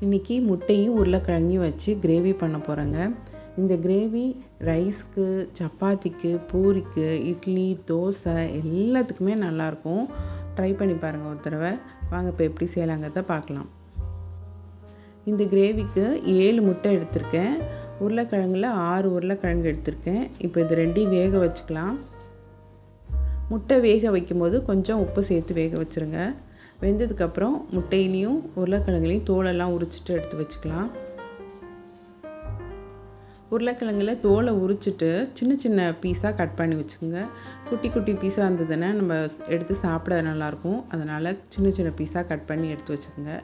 இன்றைக்கி முட்டையும் உருளைக்கிழங்கையும் வச்சு கிரேவி பண்ண போகிறேங்க. இந்த கிரேவி ரைஸ்க்கு, சப்பாத்திக்கு, பூரிக்கு, இட்லி, தோசை எல்லாத்துக்குமே நல்லாயிருக்கும். ட்ரை பண்ணி பாருங்கள் ஒரு தடவை. வாங்க இப்போ எப்படி செய்யலாங்கிறத பார்க்கலாம். இந்த கிரேவிக்கு 7 முட்டை எடுத்திருக்கேன். உருளைக்கிழங்குல 6 உருளைக்கிழங்கு எடுத்திருக்கேன். இப்போ இது ரெண்டையும் வேக வச்சுக்கலாம். முட்டை வேக வைக்கும்போது கொஞ்சம் உப்பு சேர்த்து வேக வச்சுருங்க. வெந்ததுக்கப்புறம் முட்டையிலையும் உருளைக்கிழங்குலையும் தோலெல்லாம் உரிச்சிட்டு எடுத்து வச்சுக்கலாம். உருளைக்கிழங்குல தோலை உரிச்சிட்டு சின்ன சின்ன பீஸாக கட் பண்ணி வச்சுக்கோங்க. குட்டி குட்டி பீஸாக இருந்ததுன்னா நம்ம எடுத்து சாப்பிட நல்லாயிருக்கும். அதனால் சின்ன சின்ன பீஸாக கட் பண்ணி எடுத்து வச்சுக்கோங்க.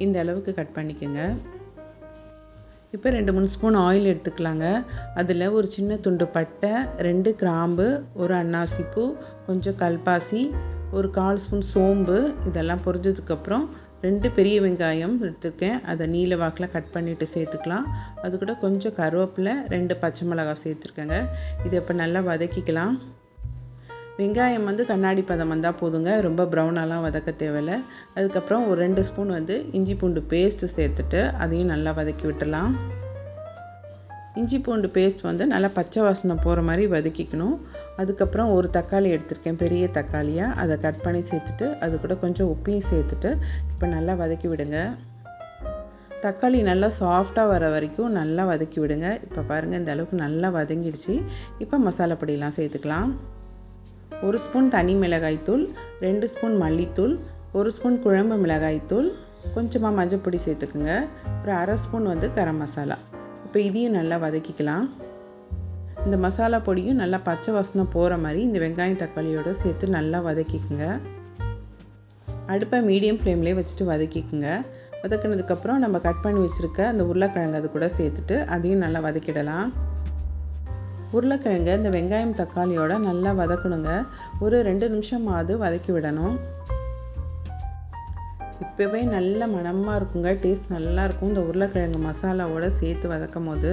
இந்த அளவுக்கு கட் பண்ணிக்கோங்க. இப்போ 2-3 ஸ்பூன் ஆயில் எடுத்துக்கலாங்க. அதில் ஒரு சின்ன துண்டு பட்டை, 2 கிராம்பு, ஒரு அன்னாசிப்பூ, கொஞ்சம் கல்பாசி, ஒரு 1/4 ஸ்பூன் சோம்பு இதெல்லாம் பொரிஞ்சதுக்கப்புறம் 2 பெரிய வெங்காயம் எடுத்துருக்கேன். அதை நீல வாக்கில் கட் பண்ணிவிட்டு சேர்த்துக்கலாம். அது கூட கொஞ்சம் கருவேப்பிலை, 2 பச்சை மிளகாய் சேர்த்துருக்கேங்க. இதை இப்போ நல்லா வதக்கிக்கலாம். வெங்காயம் கண்ணாடி பதம் வந்தால் போதுங்க. ரொம்ப ப்ரௌனாலாம் வதக்க தேவையில்லை. அதுக்கப்புறம் ஒரு 2 ஸ்பூன் இஞ்சி பூண்டு பேஸ்ட்டு சேர்த்துட்டு அதையும் நல்லா வதக்கி விட்டுடலாம். இஞ்சி பூண்டு பேஸ்ட் நல்லா பச்சை வாசனை போகிற மாதிரி வதக்கிக்கணும். அதுக்கப்புறம் ஒரு தக்காளி எடுத்திருக்கேன், பெரிய தக்காளியாக. அதை கட் பண்ணி சேர்த்துட்டு அது கூட கொஞ்சம் உப்பையும் சேர்த்துட்டு இப்போ நல்லா வதக்கி விடுங்க. தக்காளி நல்லா சாஃப்டாக வர வரைக்கும் நல்லா வதக்கி விடுங்க. இப்போ பாருங்கள், இந்த அளவுக்கு நல்லா வதங்கிடுச்சு. இப்போ மசாலா பொடியெலாம் சேர்த்துக்கலாம். 1 ஸ்பூன் தனி மிளகாய்த்தூள், 2 ஸ்பூன் மல்லித்தூள், 1 ஸ்பூன் குழம்பு மிளகாய்த்தூள், கொஞ்சமாக மஞ்சள் பொடி சேர்த்துக்குங்க. ஒரு 1/2 ஸ்பூன் கரம் மசாலா. இப்போ இதையும் நல்லா வதக்கிக்கலாம். இந்த மசாலா பொடியும் நல்லா பச்சை வாசனை போகிற மாதிரி இந்த வெங்காயம் தக்காளியோடு சேர்த்து நல்லா வதக்கிக்குங்க. அடுப்பை மீடியம் ஃப்ளேம்லேயே வச்சுட்டு வதக்கிக்குங்க. வதக்கினதுக்கப்புறம் நம்ம கட் பண்ணி வச்சுருக்க அந்த உருளைக்கிழங்கு அது கூட சேர்த்துட்டு அதையும் நல்லா வதக்கிடலாம். உருளைக்கிழங்கு இந்த வெங்காயம் தக்காளியோட நல்லா வதக்கணுங்க. ஒரு 2 நிமிஷமாவது வதக்கி விடணும். இப்போவே நல்ல மணமாக இருக்குங்க. டேஸ்ட் நல்லாயிருக்கும் இந்த உருளைக்கிழங்கு மசாலாவோடு சேர்த்து வதக்கும் போது.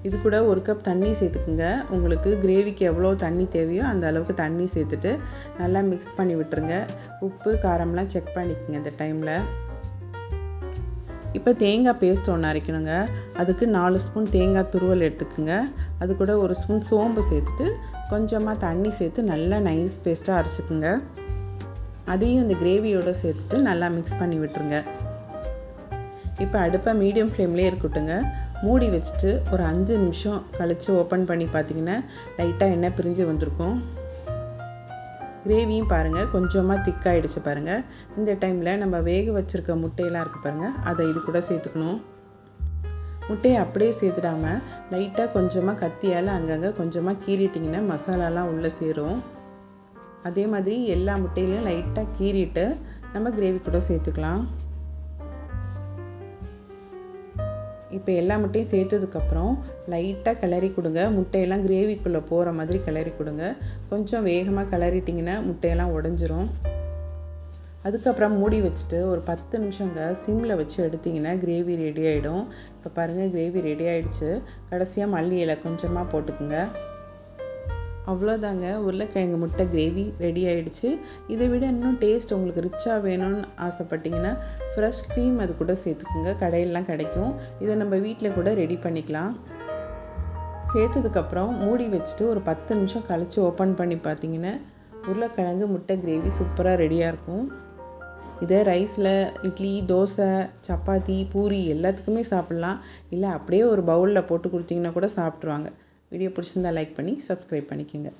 இது கூட 1 கப் தண்ணி சேர்த்துக்குங்க. உங்களுக்கு கிரேவிக்கு எவ்வளோ தண்ணி தேவையோ அந்த அளவுக்கு தண்ணி சேர்த்துட்டு நல்லா மிக்ஸ் பண்ணி விட்டுருங்க. உப்பு காரம்லாம் செக் பண்ணிக்கோங்க இந்த டைமில். இப்போ தேங்காய் பேஸ்ட் ஒன்று அரைக்கணுங்க. அதுக்கு 4 ஸ்பூன் தேங்காய் துருவல் எடுத்துக்குங்க. அது கூட 1 ஸ்பூன் சோம்பு சேர்த்துட்டு கொஞ்சமாக தண்ணி சேர்த்து நல்லா நைஸ் பேஸ்ட்டாக அரைச்சிக்குங்க. அதையும் இந்த கிரேவியோடு சேர்த்துட்டு நல்லா மிக்ஸ் பண்ணி விட்டுருங்க. இப்போ அடுப்பை மீடியம் ஃப்ளேம்லேயே இருக்கட்டுங்க. மூடி வச்சுட்டு ஒரு 5 நிமிஷம் கழித்து ஓப்பன் பண்ணி பார்த்திங்கன்னா லைட்டாக எண்ணெய் பிரிஞ்சு வந்திருக்கும். கிரேவியும் பாருங்கள் கொஞ்சமாக திக்காகிடுச்சு பாருங்கள். இந்த டைமில் நம்ம வேக வச்சுருக்க முட்டையெல்லாம் இருக்குது பாருங்கள், அதை இது கூட சேர்த்துக்கணும். முட்டையை அப்படியே சேர்த்துடாமல் லைட்டாக கொஞ்சமாக கத்தியால் அங்கங்கே கொஞ்சமாக கீறிட்டிங்கன்னா மசாலாலாம் உள்ளே சேரும். அதே மாதிரி எல்லா முட்டையிலையும் லைட்டாக கீறிட்டு நம்ம கிரேவி கூட சேர்த்துக்கலாம். இப்போ எல்லா முட்டையும் சேர்த்ததுக்கப்புறம் லைட்டாக கிளறி கொடுங்க. முட்டையெல்லாம் கிரேவிக்குள்ளே போகிற மாதிரி கிளறி கொடுங்க. கொஞ்சம் வேகமாக கிளறிட்டிங்கன்னா முட்டையெல்லாம் உடஞ்சிரும். அதுக்கப்புறம் மூடி வச்சுட்டு ஒரு 10 நிமிஷங்க சிம்மில் வச்சு எடுத்திங்கன்னா கிரேவி ரெடி ஆகிடும். இப்போ பாருங்கள், கிரேவி ரெடி ஆகிடுச்சு. கடைசியாக மல்லி இலை கொஞ்சமாக போட்டுக்குங்க. அவ்வளோதாங்க, உருளைக்கிழங்கு முட்டை கிரேவி ரெடி ஆகிடுச்சு. இதை விட இன்னும் டேஸ்ட் உங்களுக்கு ரிச்சாக வேணும்னு ஆசைப்பட்டிங்கன்னா ஃப்ரெஷ் க்ரீம் அது கூட சேர்த்துக்குங்க. கடையிலலாம் கிடைக்கும். இதை நம்ம வீட்டில் கூட ரெடி பண்ணிக்கலாம். சேர்த்ததுக்கப்புறம் மூடி வச்சுட்டு ஒரு 10 நிமிஷம் கழித்து ஓப்பன் பண்ணி பார்த்திங்கன்னா உருளைக்கிழங்கு முட்டை கிரேவி சூப்பராக ரெடியாக இருக்கும். இதை ரைஸில், இட்லி, தோசை, சப்பாத்தி, பூரி எல்லாத்துக்குமே சாப்பிட்லாம். இல்லை அப்படியே ஒரு பவுலில் போட்டு கொடுத்தீங்கன்னா கூட சாப்பிட்ருவாங்க. வீடியோ பிடிச்சிருந்தால் லைக் பண்ணி சப்ஸ்கிரைப் பண்ணிக்கோங்க.